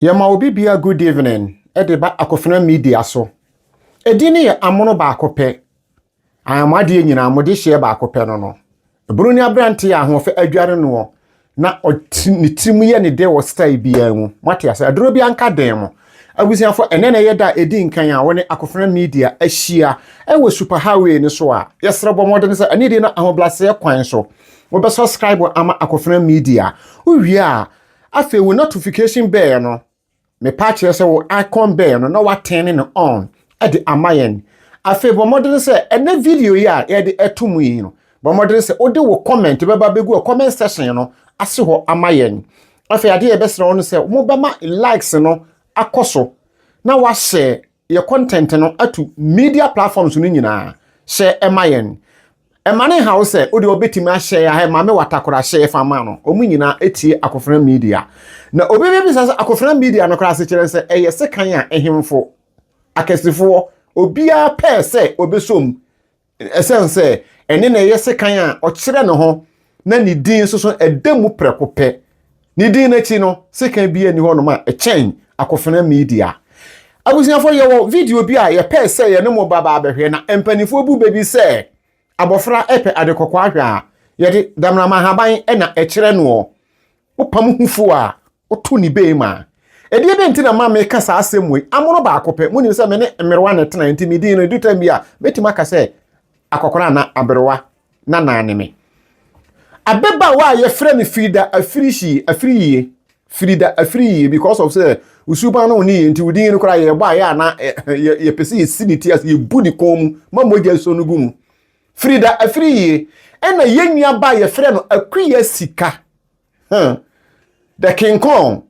Yama obi bia good evening. Edeba akofena media so. Edini ye amono ba akope. Ayamade nyina amode hye ba akope no. Bruni abrante ya ahofe adware no. Na ni timu ye ne de wo style bia mu. Mate asa aduro bia nka den mo. Abusiafo enene ye da edi nkan a woni akofena media ahia ewe super highway ni so a. Yesrebo modern se anidi na ahoblase kwan so. Wo be subscribe ama akofena media. Uwie a afi wo notification bell no. Me patch say wo icon bell no na wa turn no on e de amayen afi bo modern say ene video ya e de etumu yi no bo modern say o de wo comment be ba begu comment section no ase ho amayen afi ade e be sere ono say mo be ma likes no akoso na wa share your content no atu media platforms no nyina share amayen emane how say o de obetimi a share ya ma me watakora share fa ma no omu nyina etie akofena media na obi sasa akofena media no kra se kire se eye sekan a ehimfo akesifo obia pe se obesom esense ene na eye sekan a o kire ne ho na ni din so edemu prekope ni din na chi no sekan bia ni ho no ma echen akofena media abusiafo ye wo video bia ye pe se ye ne mo baba abehwe na empanifo bu bebi se abofra epe adekokwa ahwa ye de damra mahaban e na ekire no opam hufo a oto ni beema edi ebe nti na ma me kasa asemwe amono ba akope muni se me ne mmerwa ne tena nti midi no dutam bia betima ka se akokora na aberwa na naaneme abeba wa ye frɛ ne Freda Afriyie because of say usuba no ni nti udin no kora ye ba ya na ye pese ye siniti as ye budi kom ma moja so no gum Freda Afriyie ena yenua ba ye frɛ no Akua Sika the King Kong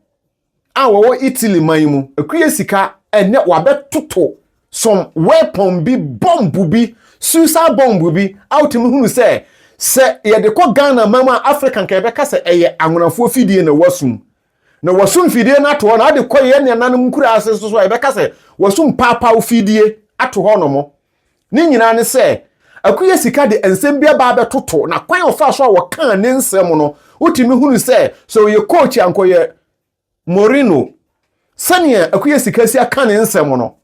awo Italy manmu Akua Sika ene wabetoto some weapon bi bomb bi suicide bomb bi outim hunu se ye de ko Ghana mama African ka be ka se eye anwonafo fidie na wasum fidie na to na de ko ye ne nanom kura ase so ye be ka se wasum papa fidie ato ho no mo ni nyina ne se Akua Sika de ensem bia ba betoto na kwan ofa so a wo kan ne nsem no utimi hunu se so ye coach ankoye Morino sania Akua Sika si aka ne nsem no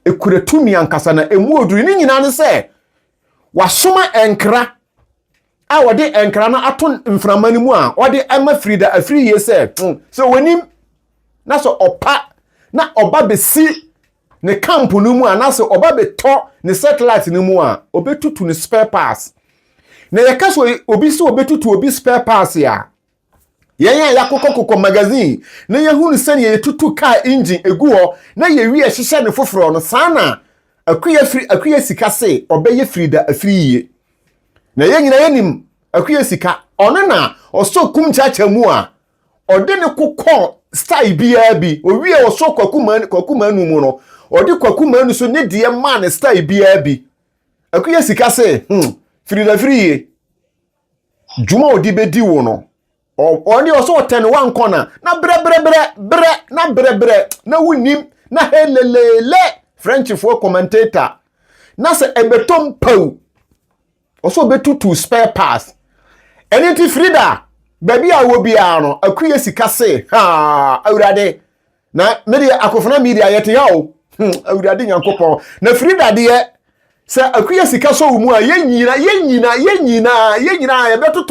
ekuretumi ankasa na emu oduru ni nyina ne se wasoma enkra a wode enkra na aton mframani mu a wode ama Freda Afriyie se so wanim na so opa na oba besi ne camp no mu a na so oba beto ne satellite no mu a obetutu ne spare parts na yakaso obi se obetutu obi spare parts ya yenya yakokoko magazine na yehunu sene yetutu car engine eguo na yewi ehihye ne foforo no sana Akua Sika se obeye Freda Afriyie na yenyina yenim Akua Sika ono na oso kum chacha mu a ode ne kokọ style bia bi owie oso kwakuma nu mu no ode kwakuma nu so ne die man style bia bi Akua Sika se Freda Afriyie juma odi bedi wo no oni oso ten one corner na bre na wunim na helelele French for commentator na se ebetom pau oso betutu spare parts eniti Freda baby a wo bia no Akua Sika se awurade na media akofena media yete ya o awurade nyankopon na Freda de se Akua Sika so mu a yenyina ye beto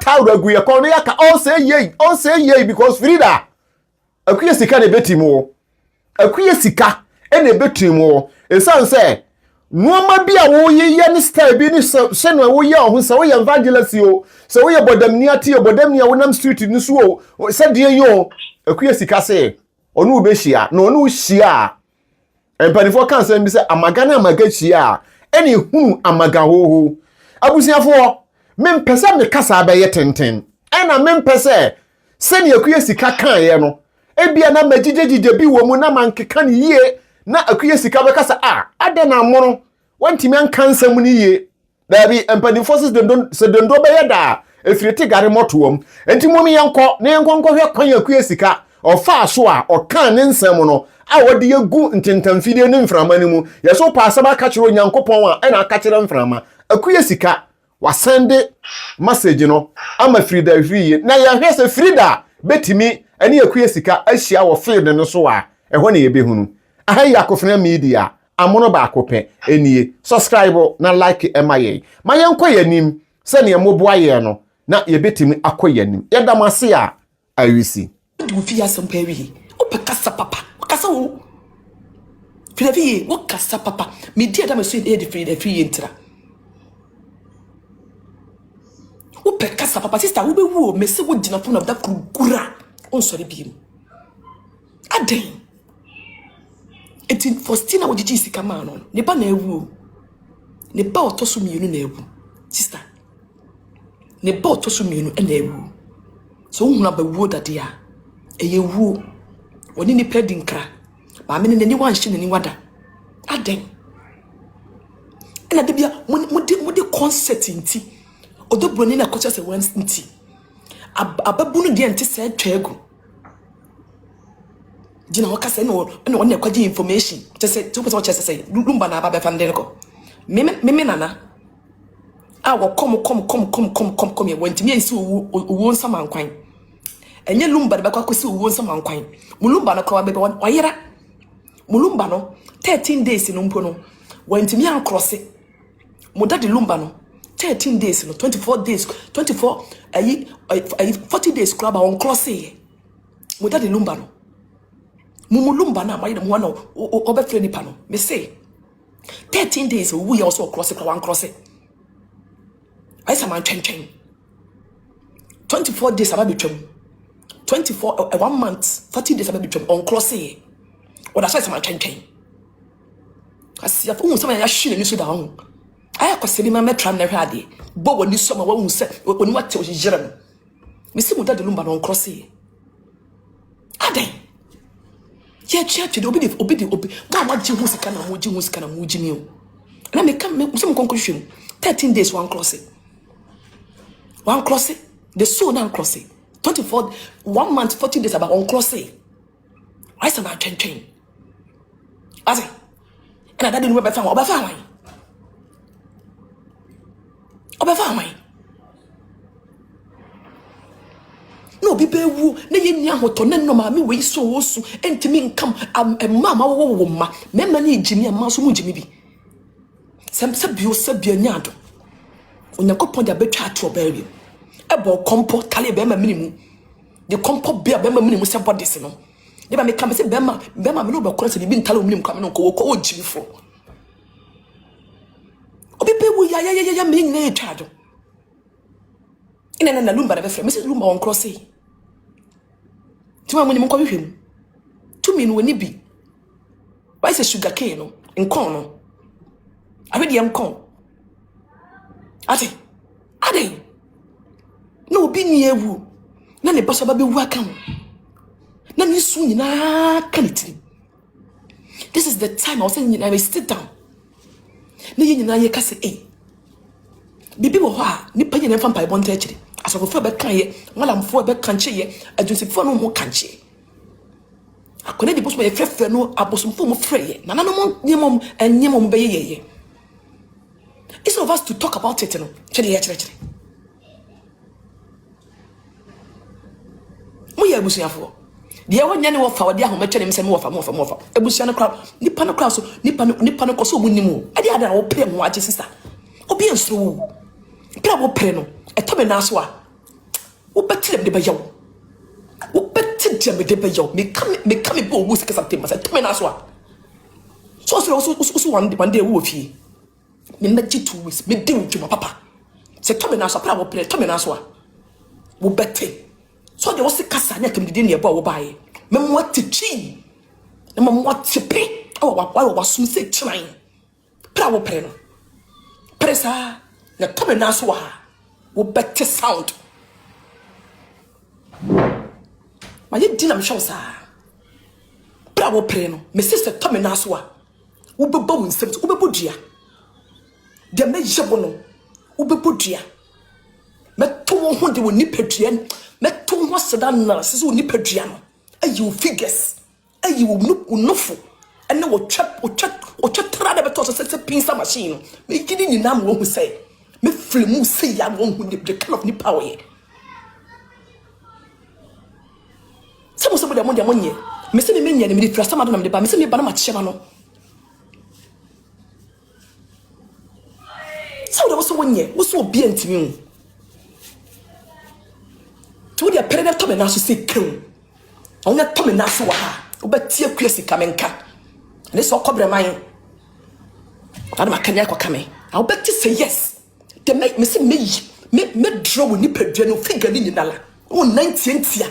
tawra gu ye kon ya ka on say ye because Freda Akua Sika ne betimo Akua Sika ene betimo esan se nuoma bia wo ye ne style bi ni se no wo ye ohun se wo ye evangelist o se wo ye bodamnia wonam street ni so o se de yo Akua Sika se onu be hia na onu hia empanifo kan se bi se amaga hia ene hunu amaga hoho abusiafo mempese me kasa ba ye tenten ena mempese se ne Akua Sika kan ye no ebia na magigegige bi wo mu na mankeka ne yie na Akua Sika be kasa ade na mono wantimi ankansam ni yie dabi empanifo se dondo be ye da efiriti gare motoom enti momi yanko na yanko hwe kwan Akua Sika ofa so a okan ne nsem no a wode yegu ntentamfidie ne mframa ni mu yeso pa asaba ka kire onyankopon a na aka kire mframa Akua Sika wasende message no ama Freda Afriyie na ya hwese Freda betimi ene Akua Sika ahia wo field no so a eho na yebehunu ahayi Akofena media amono ba akope enie subscribe na like emaye mayenko yanim se ne moboa ye no na yebetimi akoyanim yedamase a awisi du fi asompa wi opekasa papa okasa wo Freda Afriyie wo kasa papa media da meso e de Freda Afriyie ntra opekasa papa sister wo be wo mese wo dina phone of that kugura on sorry bi aden eti Faustina wo digi sika ma no ne ba na ewu ne ba otoso mienu na ewu sister ne ba otoso mienu na ewu so wo huna ba wo dade a eye wu oni ni pedi nkra ba me ne ni wan hye ne ni wada aden ena de bia mo de concert nti odobroni na kocha se wan nti ababu no de nti se twegu jina wakase no na kwaji information tese tu pese wacha se lumba na aba fandele ko meme nana a wo kom ye wantimi ensi wo nsama nkwan enye lumba de bakwa kwesi wo nsama nkwan mulumba no kwa bebe wayera mulumba no 13 days no mpo no wantimi an cross mudade lumba no 13 days no 24 days 24 ayi 40 days club on cross ye mudade lumba no mumulumba na mayi mo na obefre nipa no me say 13 days we also cross kwa one cross I say man twen 24 days ababetwam 24 1 month 40 days ababetwam on cross here what I say man twen asia fu so ya hwene ni so da ho aya kwase bi ma metram na hwade bo woni so ma wo se oni wate o jira no me say mu dade lumba on cross here aden ye church de obi ma ji hu sika na mo ji mi o na me kam me so conclusion 13 days one cross the soul now cross 24 1 month 40 days about one cross I say na twen ase and that didn't be found oba fa no bi bewu na ye nia hoto na no ma me we so osu entimi nkam mama wo ma mema na ejimi ma so mu jimi bi se bio nyado onyankopon dia betwa ato baari ebo kompo kale be ma minimu de kompo bia be ma minimu se bodies no de ba me kam se be ma me no be kora se bi ntale minimu kam no ko jimi fo obi bewu ya me nyina etwado ina na lumba da be frɛ me se lumba on cross Tuma muni mko hwehwem. Tumi no woni bi. Why say sugar cane no? Nkon no. Ahwede nkon. Ate. No bi ni ewu. Na ne baso ba be wu aka ho. Na ni su nyina kanitiri. This is the time I was saying I sit down. Na nyina ye kase bibi wo ho a ni panye na mfa mpa ibonta akire. Asofo be kan ye, walamfo be kanche ye, adwunsifo no mo kanche. Akone di boso be frefre no abosomfo mo frɛ ye. Na nanom nyemom be ye. It's of us to talk about it no. Chere. Mo ye abusuafo. De wonya ne wo fa wo de ahomete ne mse me wo fa. Abusuan no kra, nipa no kra so, nipa no koso mo nimu. Ade ada wo pre mo age sister. Obi ensro. Pra wo pre no. Etome na so a wo betlem de bayaw wo betlem de bayaw me kam be wo sika something mas etome na so a so one day wo fie me na gi 2 weeks me de wudwuma papa se tome na so pra wo pre tome na so a wo bete so de wo sika sa nya kam de ne ebo wo baaye me mo atchi na mo atpe wa sum se tran pra wo pre no presa na tome na so a wo better sound ma ye dinam show sa bra wo pre no me sister tome na so a wo beba wo nsem wo bebodua de me yebo no wo bebodua me to wo ho de wo nipadua me to wo sedan na se wo nipadua no ayi wo figures ayi wo nofo ene wo twa de beto se pinsa machine me gidi ni nam wo hu say me free mu say ya won hu the kind of ni power ye Some de money. Me se me menye ne me fira sama do na me ba me se me ba na ma chema no. So de wo so wonye, wo so obi antimi. To de pere de to me na so se kan. On na to me na so wa ha. Wo ba tie Akua Sika menka. Ne so kobre man. Ada makanya kwa kame. I will bet you say yes. They make me say me draw with nipa no figure ni dala. Oh 90 ya.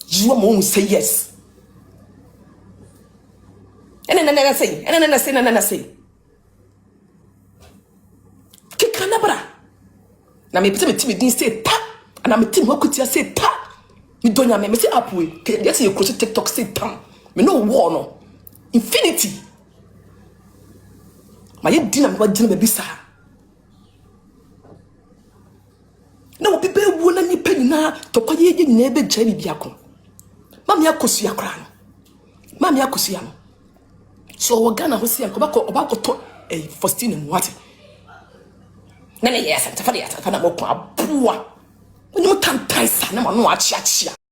You won't say yes. And then say. Kikana bra. Na me pete me timi din say pa. And na me timi wakutia say pa. Me donya me say apwe. Yes you cross TikTok say pam. Me no war no. Infinity. My dinner me wajina me bisa. Na wo bebe wo na ni pani na to kwaye ye na ebe gya bi biako. Mama Akosua kra no. Mama Akosua no. So wo Ghana ho sia ko ba ko to Faustina Mwate. Na yes, ta fa na mo ko abua. Onye mo kan tan sa na ma no a chia chia.